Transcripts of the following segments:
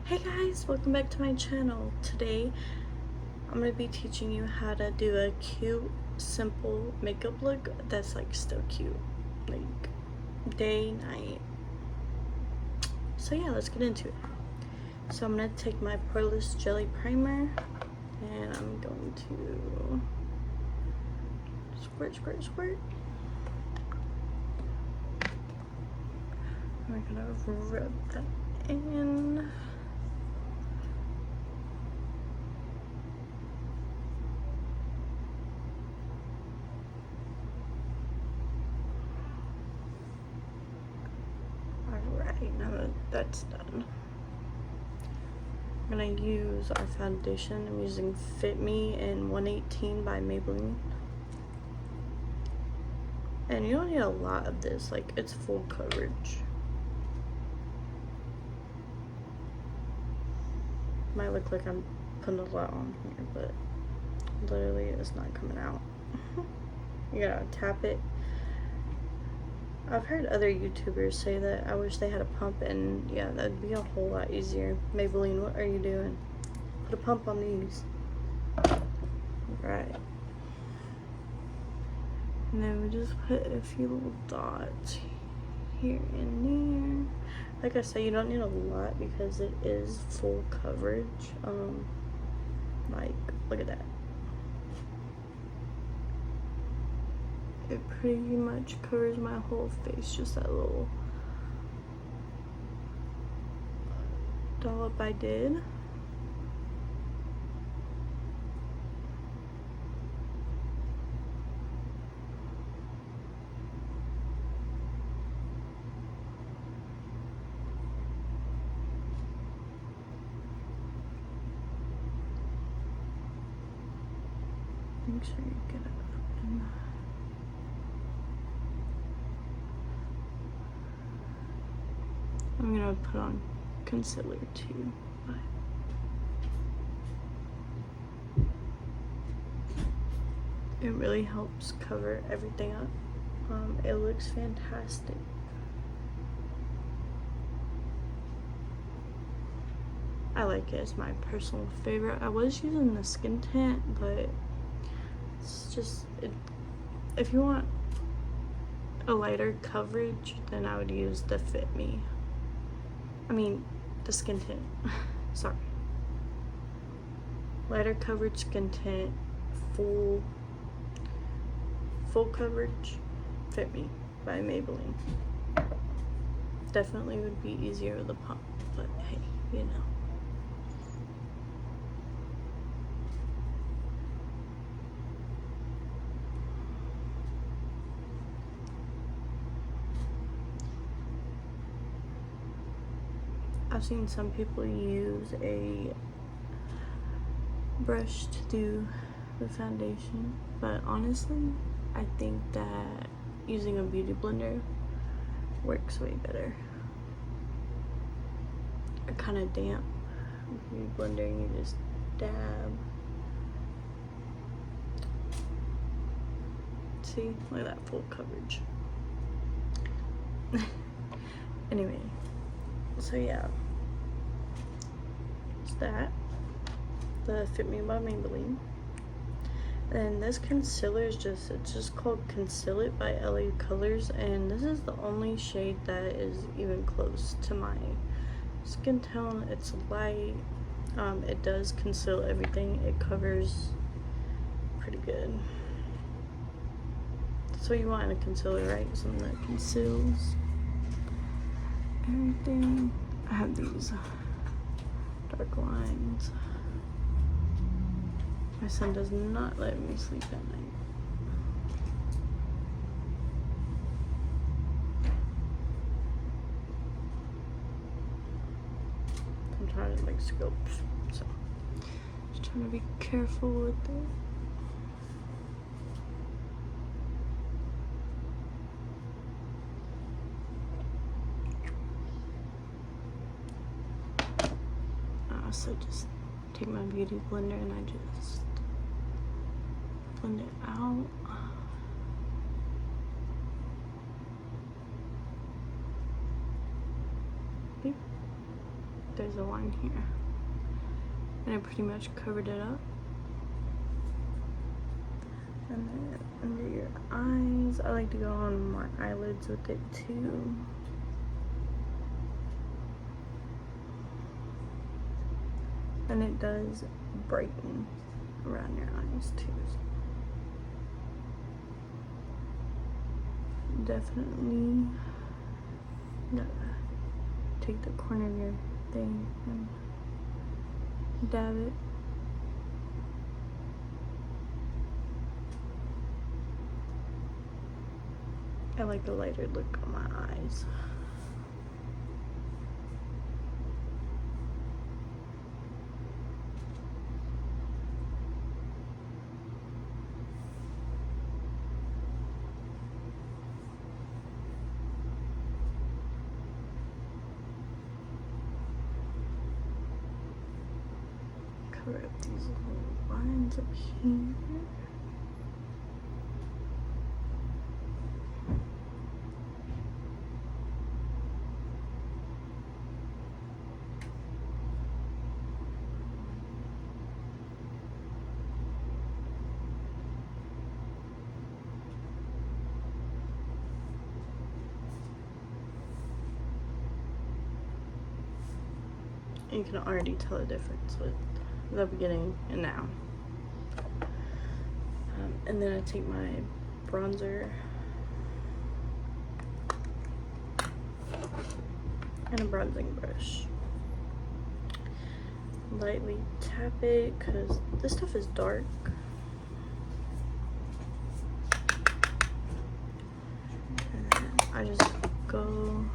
Hey guys, welcome back to my channel. Today I'm going to be teaching you how to do a cute, simple makeup look that's like still cute, like day, night. So yeah, let's get into it. So I'm going to take my Poreless Jelly Primer and I'm going to squirt, squirt, squirt. We're going to rub that in. Alright, now that that's done, I'm gonna use our foundation. I'm using Fit Me in 118 by Maybelline. And you don't need a lot of this, like it's full coverage. Might look like I'm putting a lot on here, but literally it's not coming out. You gotta tap it. I've heard other YouTubers say that. I wish they had a pump, and yeah, that'd be a whole lot easier. Maybelline, what are you doing? Put a pump on these. Right. And then we just put a few little dots here and there. Like I said, you don't need a lot because it is full coverage. Like, look at that. It pretty much covers my whole face, just that little dollop I did. Make sure you get it up in. I'm gonna put on concealer too, but it really helps cover everything up. It looks fantastic. I like it. It's my personal favorite. I was using the skin tint, but it's just if you want a lighter coverage, then I would use the Fit Me. I mean, the skin tint. Sorry. Lighter coverage skin tint, full coverage, Fit Me by Maybelline. Definitely would be easier with a pump, but hey, you know. I've seen some people use a brush to do the foundation, but honestly, I think that using a beauty blender works way better. Or kind of damp beauty blender, and you just dab. See, look at that full coverage. Anyway, so yeah, it's that, the Fit Me by Maybelline. And this concealer is it's just called Conceal It by LA Colors, and this is the only shade that is even close to my skin tone. It's light. It does conceal everything. It covers pretty good. That's what you want in a concealer, right? Something that conceals everything. I have these dark lines. My son does not let me sleep at night. I'm trying to like scope, so just trying to be careful with it. So just take my beauty blender and I just blend it out. there's a line here. And I pretty much covered it up. And then under your eyes, I like to go on my eyelids with it too. And it does brighten around your eyes too. Definitely gotta take the corner of your thing and dab it. I like a lighter look on my eyes. Cover up these little lines up here. You can already tell the difference with the beginning and now. And then I take my bronzer and a bronzing brush. Lightly tap it because this stuff is dark. And then I just go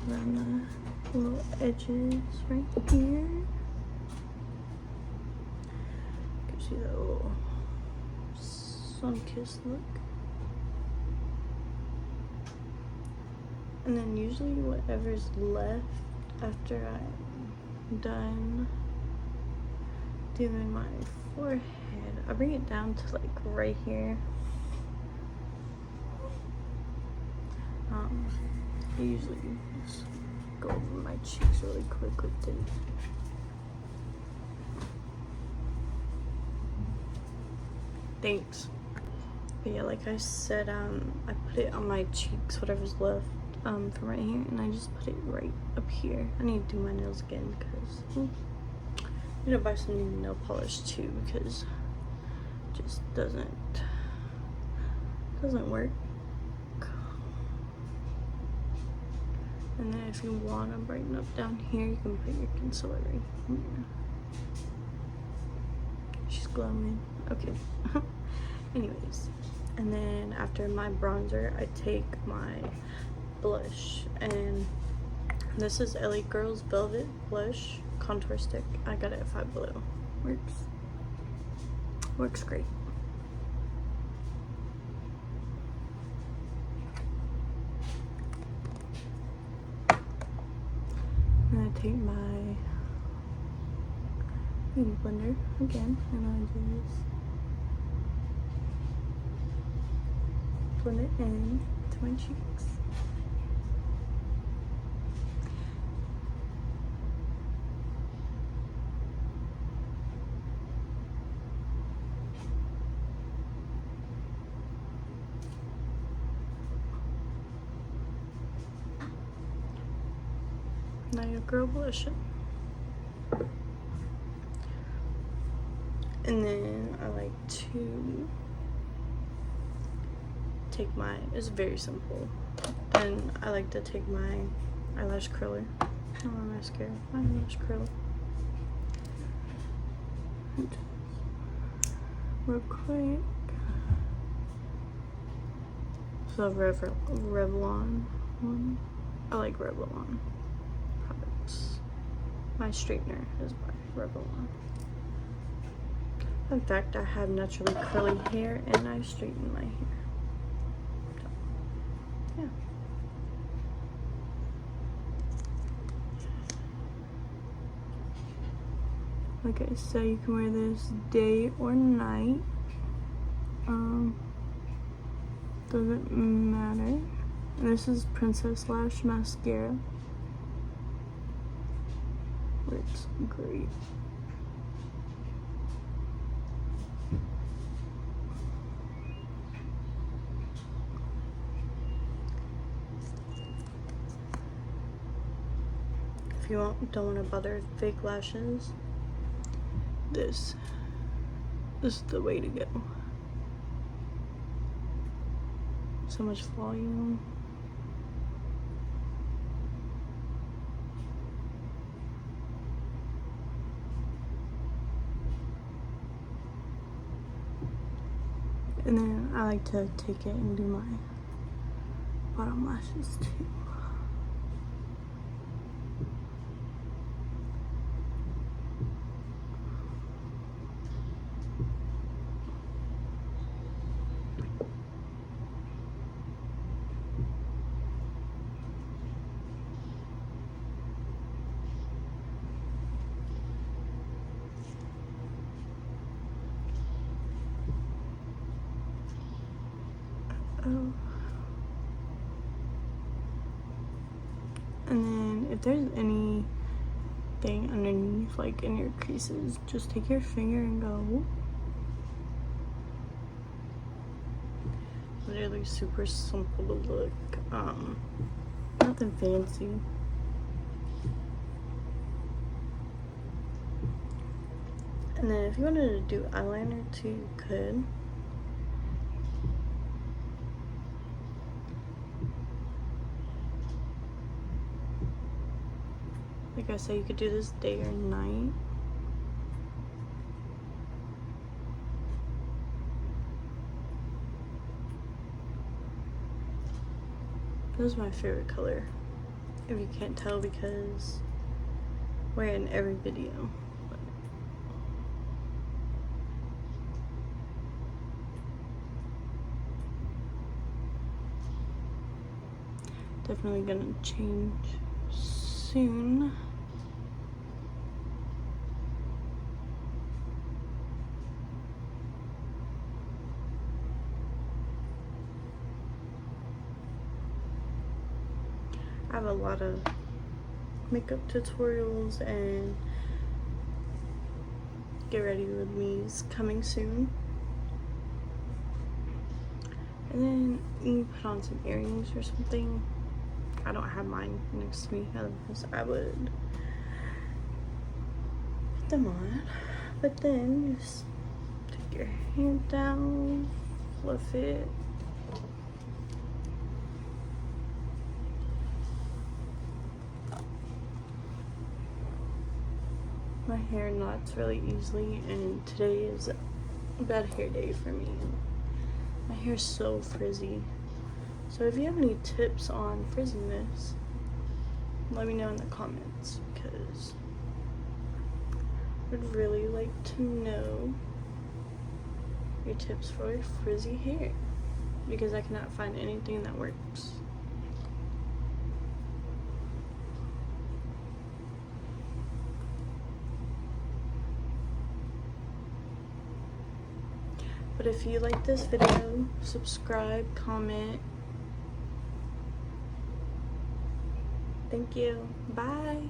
around the little edges right here. You can see that little sun-kissed look. And then usually whatever's left after I'm done doing my forehead, I bring it down to like right here. I usually just go over my cheeks really quick with it. Thanks. But yeah, like I said, I put it on my cheeks, whatever's left from right here, and I just put it right up here. I need to do my nails again because I need to buy some new nail polish too because it just doesn't work. And then if you want to brighten up down here, you can put your concealer right here. She's glowing. Okay. Anyways, and then after my bronzer, I take my blush, and this is LA Girls Velvet Blush Contour Stick. I got it at Five Below. Works great. And I take my beauty blender again, and I just blend it in to my cheeks. Now your girl blushing. And then I like to take it's very simple. Then I like to take my eyelash curler, not my mascara, my eyelash curler. Real quick. So Revlon one. I like Revlon products. My straightener is by Revlon. In fact, I have naturally curly hair and I straighten my hair. So, yeah. Like I said, you can wear this day or night. Doesn't matter. And this is Princess Lash Mascara. It's great. If you don't want to bother fake lashes, this is the way to go. So much volume. And then I like to take it and do my bottom lashes too. And then if there's anything underneath, like in your creases, just take your finger and go whoop. Literally super simple to look. Nothing fancy. And then if you wanted to do eyeliner too, you could. Like I said, you could do this day or night. This is my favorite color, if you can't tell, because I wear it in every video. Definitely gonna change soon. I have a lot of makeup tutorials and get ready with me's coming soon. And then you can put on some earrings or something. I don't have mine next to me, otherwise I would put them on. But then just take your hand down, fluff it. My hair knots really easily, and today is a bad hair day for me. My hair's so frizzy. So if you have any tips on frizziness, let me know in the comments, because I'd really like to know your tips for frizzy hair, because I cannot find anything that works. But if you like this video, subscribe, comment. Thank you. Bye.